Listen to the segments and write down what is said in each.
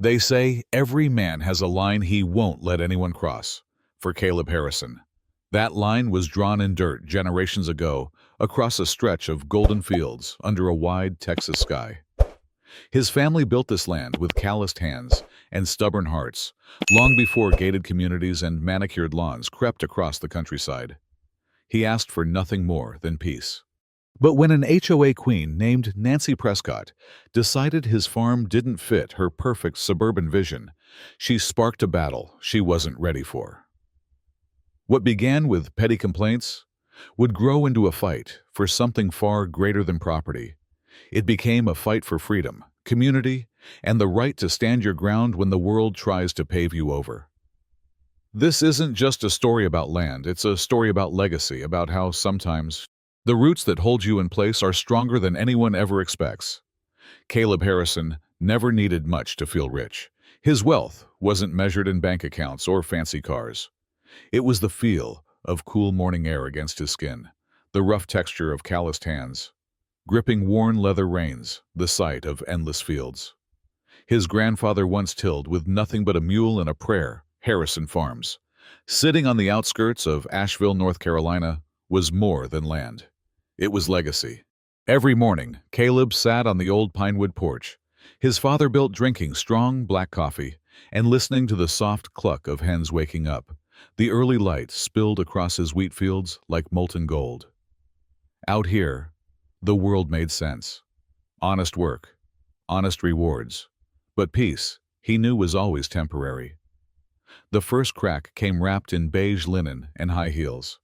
They say every man has a line he won't let anyone cross. For Caleb Harrison, that line was drawn in dirt generations ago across a stretch of golden fields under a wide Texas sky. His family built this land with calloused hands and stubborn hearts long before gated communities and manicured lawns crept across the countryside. He asked for nothing more than peace. But when an HOA queen named Nancy Prescott decided his farm didn't fit her perfect suburban vision, she sparked a battle she wasn't ready for. What began with petty complaints would grow into a fight for something far greater than property. It became a fight for freedom, community, and the right to stand your ground when the world tries to pave you over. This isn't just a story about land, it's a story about legacy, about how sometimes the roots that hold you in place are stronger than anyone ever expects. Caleb Harrison never needed much to feel rich. His wealth wasn't measured in bank accounts or fancy cars. It was the feel of cool morning air against his skin, the rough texture of calloused hands, gripping worn leather reins, the sight of endless fields. His grandfather once tilled with nothing but a mule and a prayer, Harrison Farms, sitting on the outskirts of Asheville, North Carolina, was more than land. It was legacy. Every morning, Caleb sat on the old pinewood porch, his father built drinking strong black coffee and listening to the soft cluck of hens waking up. The early light spilled across his wheat fields like molten gold. Out here, the world made sense. Honest work, honest rewards. But peace, he knew, was always temporary. The first crack came wrapped in beige linen and high heels.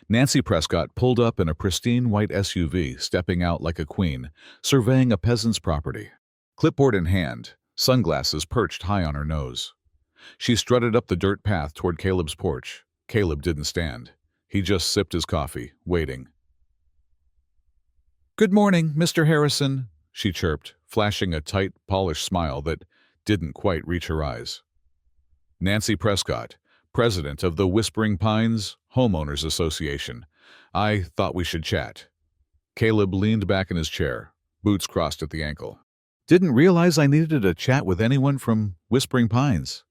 Nancy Prescott pulled up in a pristine white SUV, stepping out like a queen, surveying a peasant's property. Clipboard in hand, sunglasses perched high on her nose. She strutted up the dirt path toward Caleb's porch. Caleb didn't stand. He just sipped his coffee, waiting. "Good morning, Mr. Harrison," she chirped, flashing a tight, polished smile that didn't quite reach her eyes. Nancy Prescott, president of the Whispering Pines Homeowners Association. "I thought we should chat." Caleb leaned back in his chair, boots crossed at the ankle. "Didn't realize I needed a chat with anyone from Whispering Pines."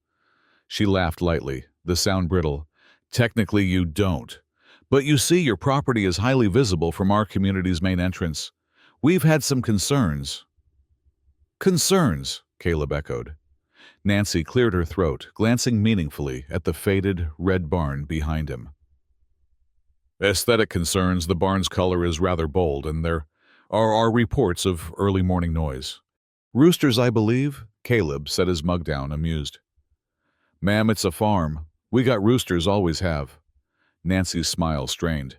She laughed lightly, the sound brittle. "Technically you don't. But you see, your property is highly visible from our community's main entrance. We've had some concerns." "Concerns," Caleb echoed. Nancy cleared her throat, glancing meaningfully at the faded, red barn behind him. "Aesthetic concerns. The barn's color is rather bold, and there are reports of early morning noise." "Roosters, I believe," Caleb set his mug down, amused. "Ma'am, it's a farm. We got roosters, always have." Nancy's smile strained.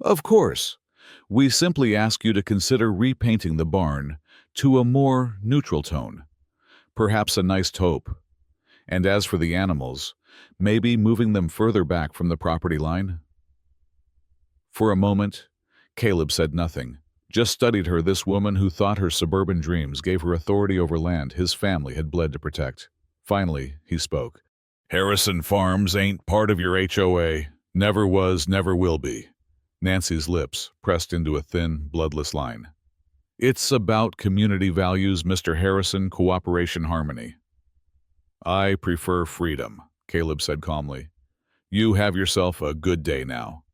"Of course. We simply ask you to consider repainting the barn to a more neutral tone. Perhaps a nice taupe. And as for the animals, maybe moving them further back from the property line." For a moment, Caleb said nothing, just studied her, this woman who thought her suburban dreams gave her authority over land his family had bled to protect. Finally, he spoke. "Harrison Farms ain't part of your HOA. Never was, never will be." Nancy's lips pressed into a thin, bloodless line. "It's about community values, Mr. Harrison, cooperation, harmony." "I prefer freedom," Caleb said calmly. "You have yourself a good day now."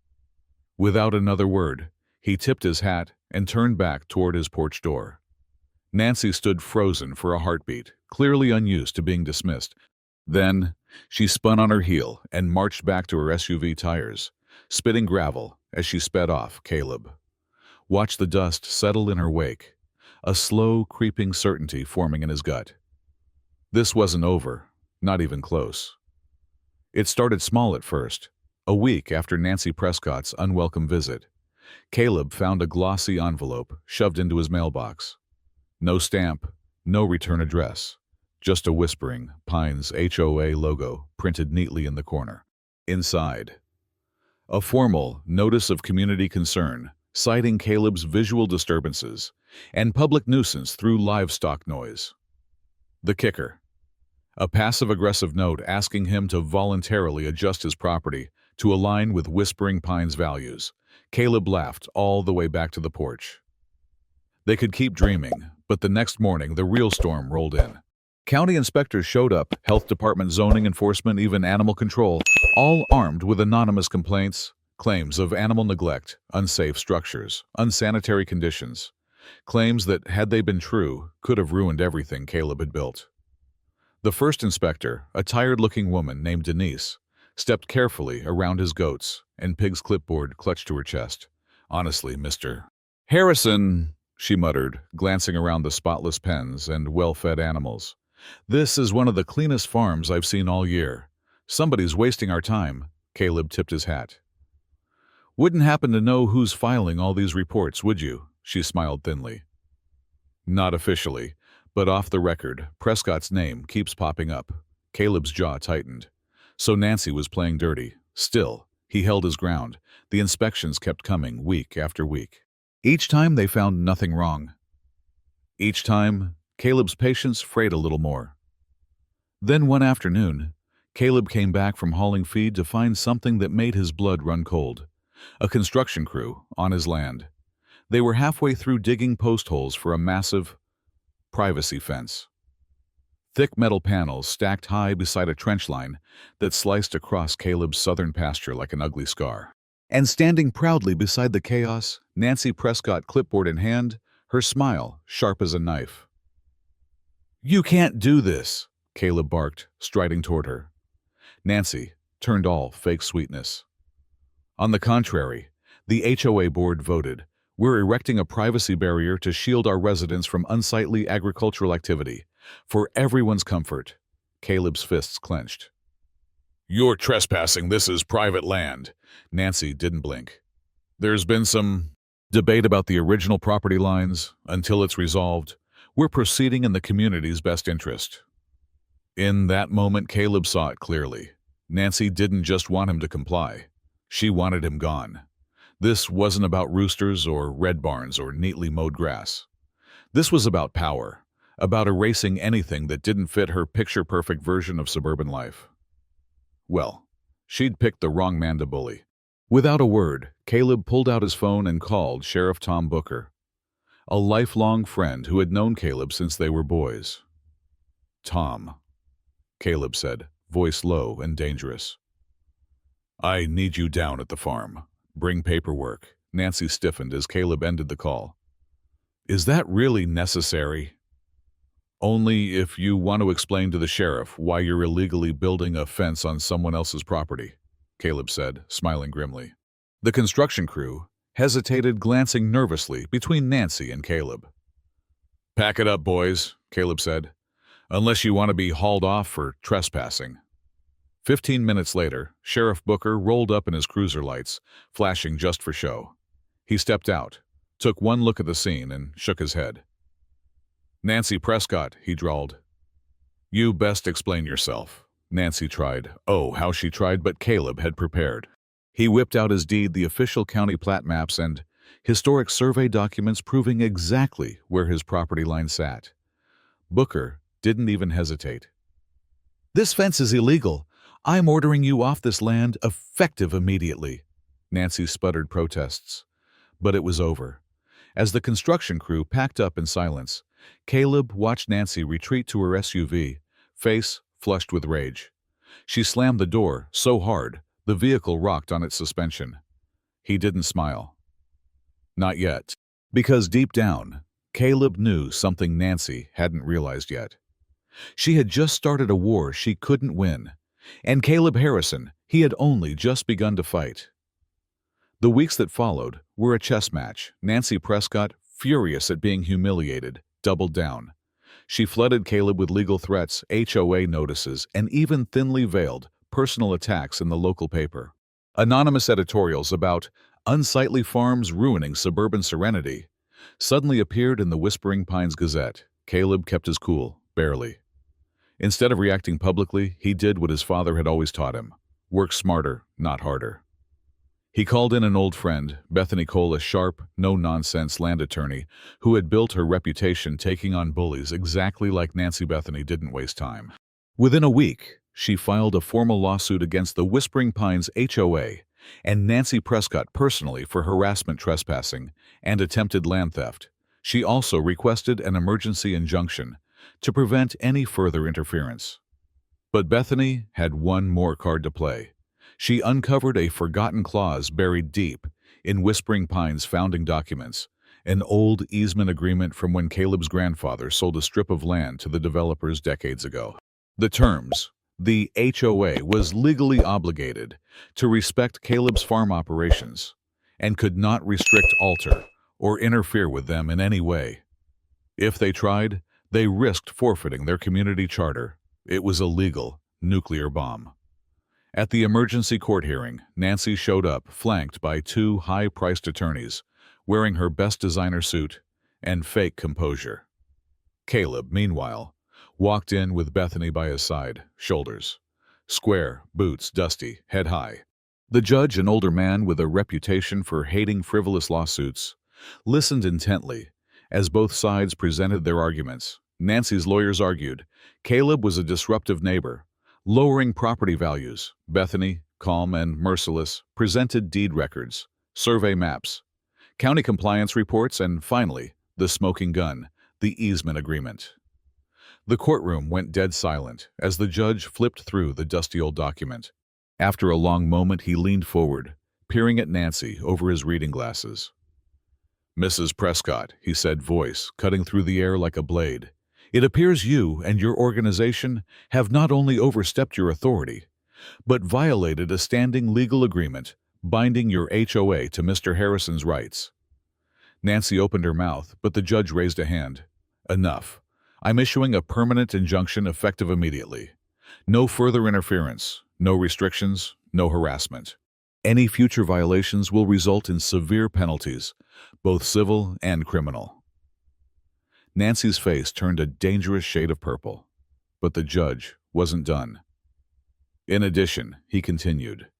Without another word, he tipped his hat and turned back toward his porch door. Nancy stood frozen for a heartbeat, clearly unused to being dismissed. Then she spun on her heel and marched back to her SUV tires, spitting gravel as she sped off. Caleb watched the dust settle in her wake, a slow, creeping certainty forming in his gut. This wasn't over, not even close. It started small at first. A week after Nancy Prescott's unwelcome visit, Caleb found a glossy envelope shoved into his mailbox. No stamp, no return address, just a Whispering Pines HOA logo printed neatly in the corner. Inside, a formal notice of community concern citing Caleb's visual disturbances and public nuisance through livestock noise. The kicker: a passive-aggressive note asking him to voluntarily adjust his property to align with Whispering Pines' values. Caleb laughed all the way back to the porch. They could keep dreaming, but the next morning the real storm rolled in. County inspectors showed up, health department, zoning enforcement, even animal control, all armed with anonymous complaints, claims of animal neglect, unsafe structures, unsanitary conditions, claims that, had they been true, could have ruined everything Caleb had built. The first inspector, a tired-looking woman named Denise, stepped carefully around his goats and Pig's clipboard clutched to her chest. "Honestly, Mr. Harrison," she muttered, glancing around the spotless pens and well-fed animals, "this is one of the cleanest farms I've seen all year. Somebody's wasting our time." Caleb tipped his hat. "Wouldn't happen to know who's filing all these reports, would you?" She smiled thinly. "Not officially, but off the record, Prescott's name keeps popping up." Caleb's jaw tightened. So Nancy was playing dirty. Still, he held his ground. The inspections kept coming week after week. Each time they found nothing wrong. Each time, Caleb's patience frayed a little more. Then one afternoon, Caleb came back from hauling feed to find something that made his blood run cold. A construction crew on his land. They were halfway through digging post holes for a massive privacy fence. Thick metal panels stacked high beside a trench line that sliced across Caleb's southern pasture like an ugly scar. And standing proudly beside the chaos, Nancy Prescott, clipboard in hand, her smile sharp as a knife. "You can't do this," Caleb barked, striding toward her. Nancy turned all fake sweetness. "On the contrary, the HOA board voted. We're erecting a privacy barrier to shield our residents from unsightly agricultural activity. For everyone's comfort." Caleb's fists clenched. "You're trespassing. This is private land." Nancy didn't blink. "There's been some debate about the original property lines. Until it's resolved, we're proceeding in the community's best interest." In that moment, Caleb saw it clearly. Nancy didn't just want him to comply. She wanted him gone. This wasn't about roosters or red barns or neatly mowed grass. This was about power, about erasing anything that didn't fit her picture-perfect version of suburban life. Well, she'd picked the wrong man to bully. Without a word, Caleb pulled out his phone and called Sheriff Tom Booker, a lifelong friend who had known Caleb since they were boys. "Tom," Caleb said, voice low and dangerous. "I need you down at the farm. Bring paperwork." Nancy stiffened as Caleb ended the call. "Is that really necessary?" "Only if you want to explain to the sheriff why you're illegally building a fence on someone else's property," Caleb said, smiling grimly. The construction crew hesitated, glancing nervously between Nancy and Caleb. "Pack it up, boys," Caleb said, "unless you want to be hauled off for trespassing." 15 minutes later, Sheriff Booker rolled up in his cruiser lights, flashing just for show. He stepped out, took one look at the scene, and shook his head. "Nancy Prescott," he drawled. "You best explain yourself." Nancy tried. Oh, how she tried, but Caleb had prepared. He whipped out his deed, the official county plat maps, and historic survey documents proving exactly where his property line sat. Booker didn't even hesitate. "This fence is illegal. I'm ordering you off this land, effective immediately." Nancy sputtered protests. But it was over. As the construction crew packed up in silence, Caleb watched Nancy retreat to her SUV, face flushed with rage. She slammed the door so hard, the vehicle rocked on its suspension. He didn't smile. Not yet. Because deep down, Caleb knew something Nancy hadn't realized yet. She had just started a war she couldn't win. And Caleb Harrison, he had only just begun to fight. The weeks that followed were a chess match. Nancy Prescott, furious at being humiliated, doubled down. She flooded Caleb with legal threats, HOA notices, and even thinly veiled personal attacks in the local paper. Anonymous editorials about unsightly farms ruining suburban serenity suddenly appeared in the Whispering Pines Gazette. Caleb kept his cool, barely. Instead of reacting publicly, he did what his father had always taught him: work smarter, not harder. He called in an old friend, Bethany Cole, a sharp, no-nonsense land attorney who had built her reputation taking on bullies exactly like Nancy. Bethany didn't waste time. Within a week, she filed a formal lawsuit against the Whispering Pines HOA and Nancy Prescott personally for harassment, trespassing, and attempted land theft. She also requested an emergency injunction, to prevent any further interference. But Bethany had one more card to play. She uncovered a forgotten clause buried deep in Whispering Pines' founding documents, an old easement agreement from when Caleb's grandfather sold a strip of land to the developers decades ago. The terms: the HOA was legally obligated to respect Caleb's farm operations and could not restrict, alter, or interfere with them in any way. If they tried, they risked forfeiting their community charter. It was a legal nuclear bomb. At the emergency court hearing, Nancy showed up, flanked by two high-priced attorneys, wearing her best designer suit and fake composure. Caleb, meanwhile, walked in with Bethany by his side, shoulders square, boots dusty, head high. The judge, an older man with a reputation for hating frivolous lawsuits, listened intently as both sides presented their arguments. Nancy's lawyers argued Caleb was a disruptive neighbor, lowering property values. Bethany, calm and merciless, presented deed records, survey maps, county compliance reports, and finally, the smoking gun, the easement agreement. The courtroom went dead silent as the judge flipped through the dusty old document. After a long moment, he leaned forward, peering at Nancy over his reading glasses. "Mrs. Prescott," he said, voice cutting through the air like a blade, "it appears you and your organization have not only overstepped your authority, but violated a standing legal agreement binding your HOA to Mr. Harrison's rights." Nancy opened her mouth, but the judge raised a hand. "Enough. I'm issuing a permanent injunction effective immediately. No further interference, no restrictions, no harassment. Any future violations will result in severe penalties, both civil and criminal." Nancy's face turned a dangerous shade of purple, but the judge wasn't done. "In addition," he continued,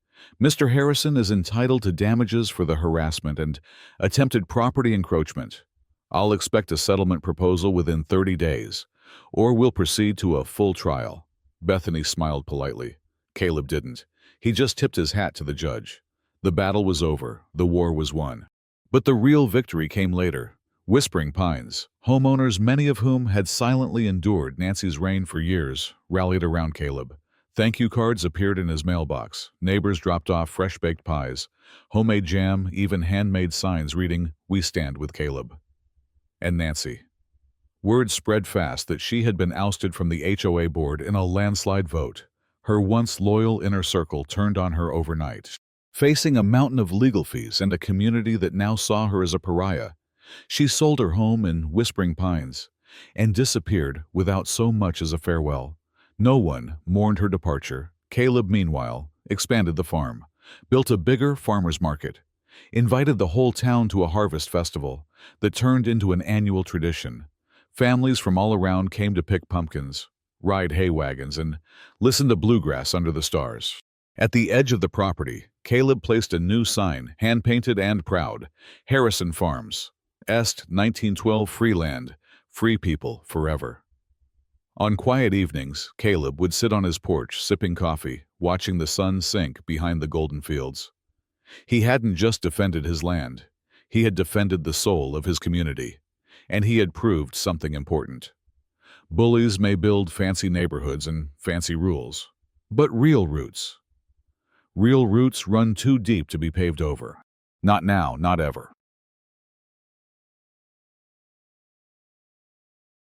"Mr. Harrison is entitled to damages for the harassment and attempted property encroachment. I'll expect a settlement proposal within 30 days, or we'll proceed to a full trial." Bethany smiled politely. Caleb didn't. He just tipped his hat to the judge. The battle was over. The war was won. But the real victory came later. Whispering Pines, homeowners, many of whom had silently endured Nancy's reign for years, rallied around Caleb. Thank you cards appeared in his mailbox. Neighbors dropped off fresh-baked pies, homemade jam, even handmade signs reading, "We stand with Caleb." And Nancy. Word spread fast that she had been ousted from the HOA board in a landslide vote. Her once loyal inner circle turned on her overnight. Facing a mountain of legal fees and a community that now saw her as a pariah, she sold her home in Whispering Pines and disappeared without so much as a farewell. No one mourned her departure. Caleb, meanwhile, expanded the farm, built a bigger farmer's market, invited the whole town to a harvest festival that turned into an annual tradition. Families from all around came to pick pumpkins, ride hay wagons, and listen to bluegrass under the stars. At the edge of the property, Caleb placed a new sign, hand-painted and proud: Harrison Farms, Est 1912 Free Land, Free People Forever. On quiet evenings, Caleb would sit on his porch sipping coffee, watching the sun sink behind the golden fields. He hadn't just defended his land. He had defended the soul of his community, and he had proved something important. Bullies may build fancy neighborhoods and fancy rules, but real roots run too deep to be paved over. Not now, not ever.